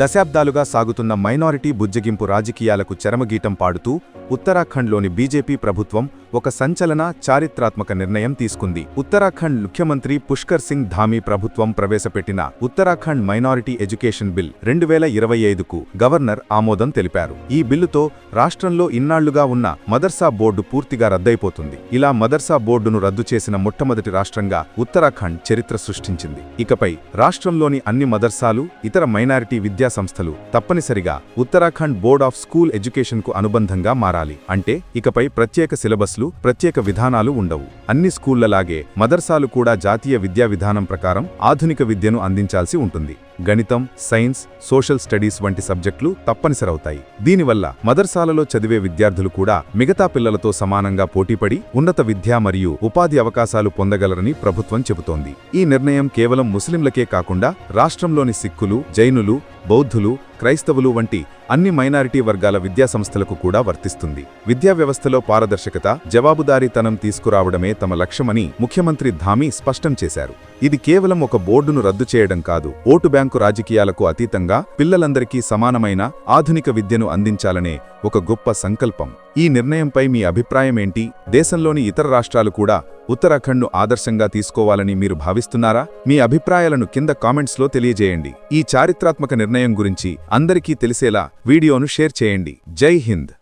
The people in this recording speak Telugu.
దశాబ్దాలుగా సాగుతున్న మైనారిటీ బుజ్జగింపు రాజకీయాలకు చరమగీటం పాడుతూ ఉత్తరాఖండ్లోని బీజేపీ ప్రభుత్వం ఒక సంచలన చారిత్రాత్మక నిర్ణయం తీసుకుంది. ఉత్తరాఖండ్ ముఖ్యమంత్రి పుష్కర్ సింగ్ ధామీ ప్రభుత్వం ప్రవేశపెట్టిన ఉత్తరాఖండ్ మైనారిటీ ఎడ్యుకేషన్ బిల్ 2025కు గవర్నర్ ఆమోదం తెలిపారు. ఈ బిల్లుతో రాష్ట్రంలో ఇన్నాళ్లుగా ఉన్న మదర్సా బోర్డు పూర్తిగా రద్దయిపోతుంది. ఇలా మదర్సా బోర్డును రద్దు చేసిన మొట్టమొదటి రాష్ట్రంగా ఉత్తరాఖండ్ చరిత్ర సృష్టించింది. ఇకపై రాష్ట్రంలోని అన్ని మదర్సాలు, ఇతర మైనారిటీ విద్యా సంస్థలు తప్పనిసరిగా ఉత్తరాఖండ్ బోర్డ్ ఆఫ్ స్కూల్ ఎడ్యుకేషన్కు అనుబంధంగా మారాలి. అంటే ఇకపై ప్రత్యేక సిలబస్లు, ప్రత్యేక విధానాలు ఉండవు. అన్ని స్కూళ్లలాగే మదర్సాలు కూడా జాతీయ విద్యా విధానం ప్రకారం ఆధునిక విద్యను అందించాల్సి ఉంటుంది. గణితం, సైన్స్, సోషల్ స్టడీస్ వంటి సబ్జెక్టులు తప్పనిసరవుతాయి. దీనివల్ల మదర్సాలలో చదివే విద్యార్థులు కూడా మిగతా పిల్లలతో సమానంగా పోటీపడి ఉన్నత విద్య మరియు ఉపాధి అవకాశాలు పొందగలరని ప్రభుత్వం చెబుతోంది. ఈ నిర్ణయం కేవలం ముస్లింలకే కాకుండా రాష్ట్రంలోని సిక్కులు, జైనులు, బౌద్ధులు, క్రైస్తవులు వంటి అన్ని మైనారిటీ వర్గాల విద్యాసంస్థలకు కూడా వర్తిస్తుంది. విద్యా వ్యవస్థలో పారదర్శకత, జవాబుదారీతనం తీసుకురావడమే తమ లక్ష్యమని ముఖ్యమంత్రి ధామీ స్పష్టం చేశారు. ఇది కేవలం ఒక బోర్డును రద్దు చేయడం కాదు, ఓటు బ్యాంకు రాజకీయాలకు అతీతంగా పిల్లలందరికీ సమానమైన ఆధునిక విద్యను అందించాలనే ఒక గొప్ప సంకల్పం. ఈ నిర్ణయంపై మీ అభిప్రాయమేంటి? దేశంలోని ఇతర రాష్ట్రాలు కూడా ఉత్తరాఖండ్ను ఆదర్శంగా తీసుకోవాలని మీరు భావిస్తున్నారా? మీ అభిప్రాయాలను కింద కామెంట్స్లో తెలియజేయండి. ఈ చారిత్రాత్మక నిర్ణయం గురించి అందరికీ తెలిసేలా వీడియోను షేర్ చేయండి. జై హింద్.